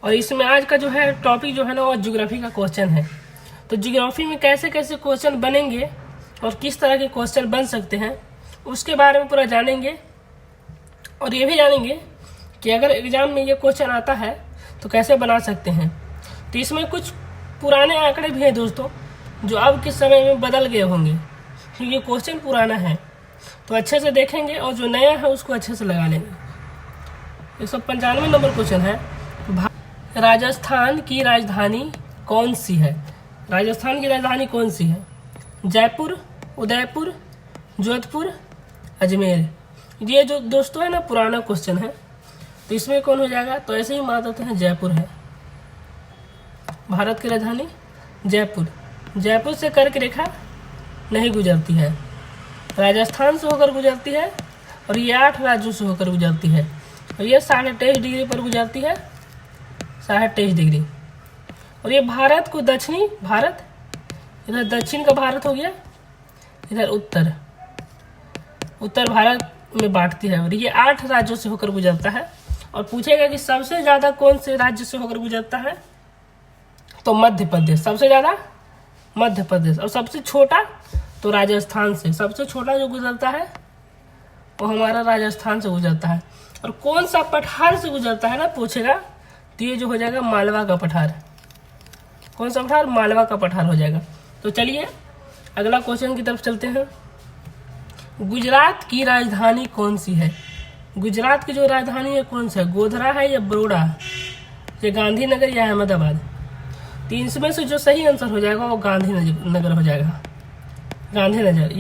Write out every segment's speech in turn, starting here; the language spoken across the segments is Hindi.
और इसमें आज का जो है टॉपिक जो है ना वो ज्योग्राफी का क्वेश्चन है। तो ज्योग्राफी में कैसे कैसे क्वेश्चन बनेंगे और किस तरह के क्वेश्चन बन सकते हैं उसके बारे में पूरा जानेंगे। और ये भी जानेंगे कि अगर एग्जाम में ये क्वेश्चन आता है तो कैसे बना सकते हैं। तो इसमें कुछ पुराने आंकड़े भी हैं दोस्तों, जो अब के समय में बदल गए होंगे क्योंकि ये क्वेश्चन पुराना है। तो अच्छे से देखेंगे और जो नया है उसको अच्छे से लगा लेंगे। 195 नंबर क्वेश्चन है, राजस्थान की राजधानी कौन सी है? राजस्थान की राजधानी कौन सी है? जयपुर, उदयपुर, जोधपुर, अजमेर। ये जो दोस्तों है ना पुराना क्वेश्चन है, तो इसमें कौन हो जाएगा? तो ऐसे ही मान लेते हैं जयपुर है। भारत की राजधानी जयपुर। जयपुर से कर्क रेखा नहीं गुजरती है, राजस्थान से होकर गुजरती है और ये 8 राज्यों से होकर गुजरती है और ये 23.5 डिग्री पर गुजरती है, 23.5 डिग्री। और ये भारत को दक्षिणी भारत, इधर दक्षिण का भारत हो गया, इधर उत्तर भारत में बांटती है और ये 8 राज्यों से होकर गुजरता है। और पूछेगा कि सबसे ज़्यादा कौन से राज्य से होकर गुजरता है? तो मध्य प्रदेश, सबसे ज़्यादा मध्य प्रदेश। और सबसे छोटा तो राजस्थान से, सबसे छोटा जो गुजरता है वो हमारा राजस्थान से गुजरता है। और कौन सा पठार से गुजरता है ना पूछेगा, तो ये जो हो जाएगा मालवा का पठार। कौन सा पठार? मालवा का पठार हो जाएगा। तो चलिए अगला क्वेश्चन की तरफ चलते हैं। गुजरात की राजधानी कौन सी है? गुजरात की जो राजधानी है कौन सा है? गोधरा है या बड़ौदा, या गांधीनगर या अहमदाबाद? तो इसमें से जो सही आंसर हो जाएगा वो गांधीनगर हो जाएगा। गांधीनगर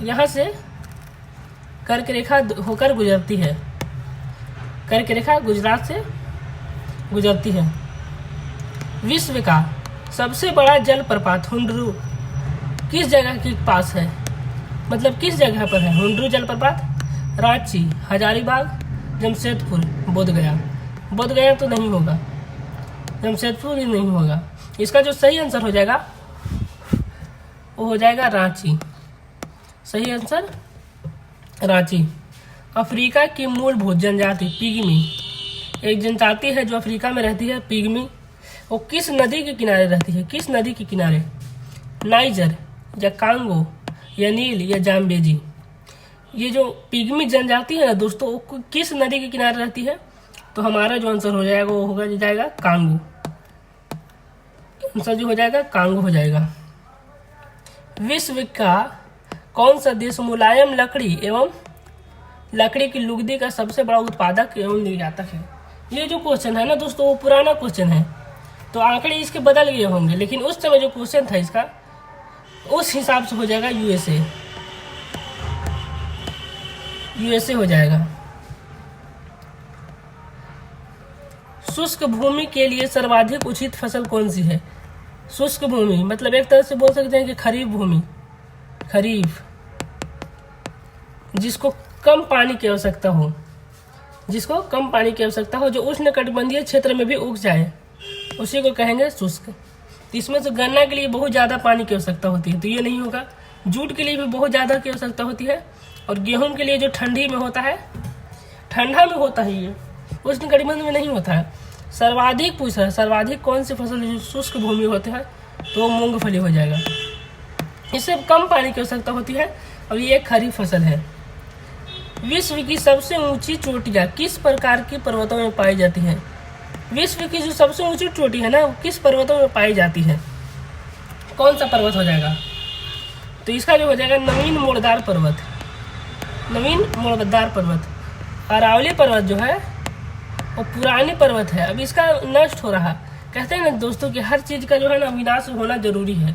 यहाँ से कर्क रेखा होकर गुजरती है, कर्क रेखा गुजरात से गुजरती है। विश्व का सबसे बड़ा जलप्रपात हुंडरू किस जगह के पास है? मतलब किस जगह पर है हुंडरू जलप्रपात? रांची, हजारीबाग, जमशेदपुर, बोधगया। बोधगया तो नहीं होगा, जमशेदपुर भी नहीं होगा। इसका जो सही आंसर हो जाएगा वो हो जाएगा रांची। सही आंसर रांची। अफ्रीका की मूलभूत जनजाति पिग्मी, एक जनजाति है जो अफ्रीका में रहती है, पिग्मी। वो किस नदी के किनारे रहती है? किस नदी के किनारे? नाइजर या कांगो या नील या जाम्बेजी। ये जो पिग्मी जनजाति है ना दोस्तों, वो किस नदी के किनारे रहती है? तो हमारा जो आंसर हो जाएगा वो होगा जाएगा कांगो। आंसर जो हो जाएगा कांगो हो जाएगा। विश्व का कौन सा देश मुलायम लकड़ी एवं लकड़ी की लुगदी का सबसे बड़ा उत्पादक एवं निर्यातक है? ये जो क्वेश्चन है ना दोस्तों वो पुराना क्वेश्चन है, तो आंकड़े इसके बदल गए होंगे, लेकिन उस समय जो क्वेश्चन था इसका उस हिसाब से हो जाएगा यूएसए। यूएसए हो जाएगा। शुष्क भूमि के लिए सर्वाधिक उचित फसल कौन सी है? शुष्क भूमि मतलब एक तरह से बोल सकते हैं कि खरीफ भूमि, खरीफ, जिसको कम पानी की आवश्यकता हो, जिसको कम पानी की आवश्यकता हो, जो उष्णकटिबंधीय क्षेत्र में भी उग जाए, उसी को कहेंगे शुष्क। इसमें से गन्ना के लिए बहुत ज़्यादा पानी की आवश्यकता होती है तो ये नहीं होगा। जूट के लिए भी बहुत ज़्यादा की आवश्यकता होती है और गेहूं के लिए जो ठंडी में होता है, ठंडा में होता है, ये उष्णकटिबंध में नहीं होता है। सर्वाधिक पूछा है, सर्वाधिक कौन सी फसल जो शुष्क भूमि होते हैं, तो मूंगफली हो जाएगा। इससे कम पानी की आवश्यकता होती है और ये एक खरीफ फसल है। विश्व की सबसे ऊंची चोटियाँ किस प्रकार के पर्वतों में पाई जाती है? विश्व की जो सबसे ऊंची चोटी है ना वो किस पर्वतों में पाई जाती है? कौन सा पर्वत हो जाएगा? तो इसका जो हो जाएगा नवीन मोड़दार पर्वत। नवीन मोड़दार पर्वत। अरावली पर्वत जो है वो पुरानी पर्वत है, अब इसका नष्ट हो रहा। कहते हैं ना दोस्तों कि हर चीज का जो है ना विनाश होना जरूरी है।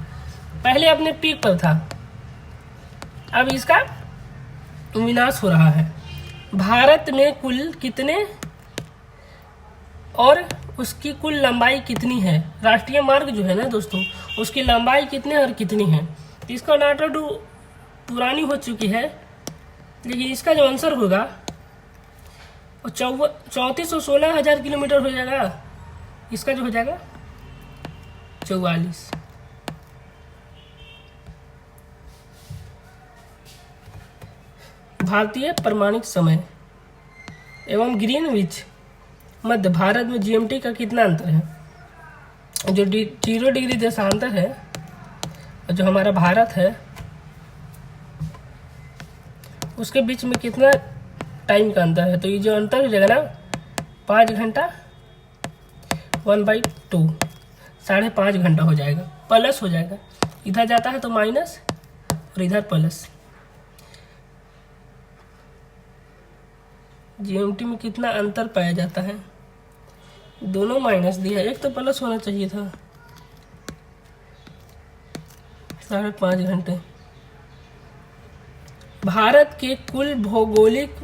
पहले अपने पीक पर था, अब इसका विनाश हो रहा है। भारत में कुल कितने और उसकी कुल लंबाई कितनी है? राष्ट्रीय मार्ग जो है ना दोस्तों उसकी लंबाई कितनी और कितनी है? इसका डाटा पुरानी हो चुकी है, लेकिन इसका जो आंसर होगा वो 3416,000 किलोमीटर हो जाएगा। इसका जो हो जाएगा 44। भारतीय प्रमाणिक समय एवं ग्रीनविच मध्य भारत में जीएमटी का कितना अंतर है? जो 0 डिग्री देशांतर है और जो हमारा भारत है उसके बीच में कितना टाइम का अंतर है? तो ये जो अंतर हो जाएगा ना 5 घंटा 1/2 5.5 घंटा हो जाएगा, प्लस हो जाएगा। इधर जाता है तो माइनस और इधर प्लस। जीएमटी में कितना अंतर पाया जाता है? दोनों माइनस दिया, एक तो प्लस होना चाहिए था। 5.5 घंटे। भारत के कुल भौगोलिक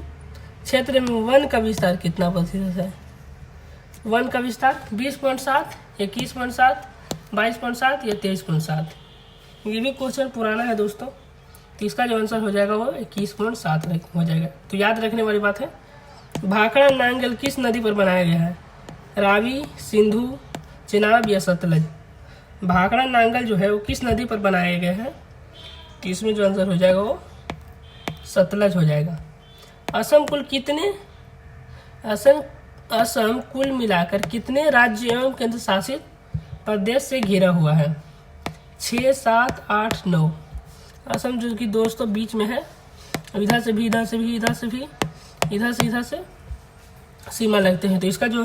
क्षेत्र में वन का विस्तार कितना प्रतिशत है? वन का विस्तार 20.7, 21.7, 22.7 या 23.7। ये भी क्वेश्चन पुराना है दोस्तों, तो इसका जो आंसर हो जाएगा वो 21.7 हो जाएगा। तो याद रखने वाली बात है। भाखड़ा नांगल किस नदी पर बनाया गया है? रावी, सिंधु, चेनाब या सतलज? भाखड़ा नांगल जो है वो किस नदी पर बनाया गया है? तो इसमें जो आंसर हो जाएगा वो सतलज हो जाएगा। असम कुल मिलाकर कितने राज्य एवं केंद्र शासित प्रदेश से घिरा हुआ है? 6, 7, 8, 9। असम जो कि दोस्तों बीच में है, इधर से भी, इधर से भी, इधर से भी, इधर से सीमा लगते हैं। तो इसका जो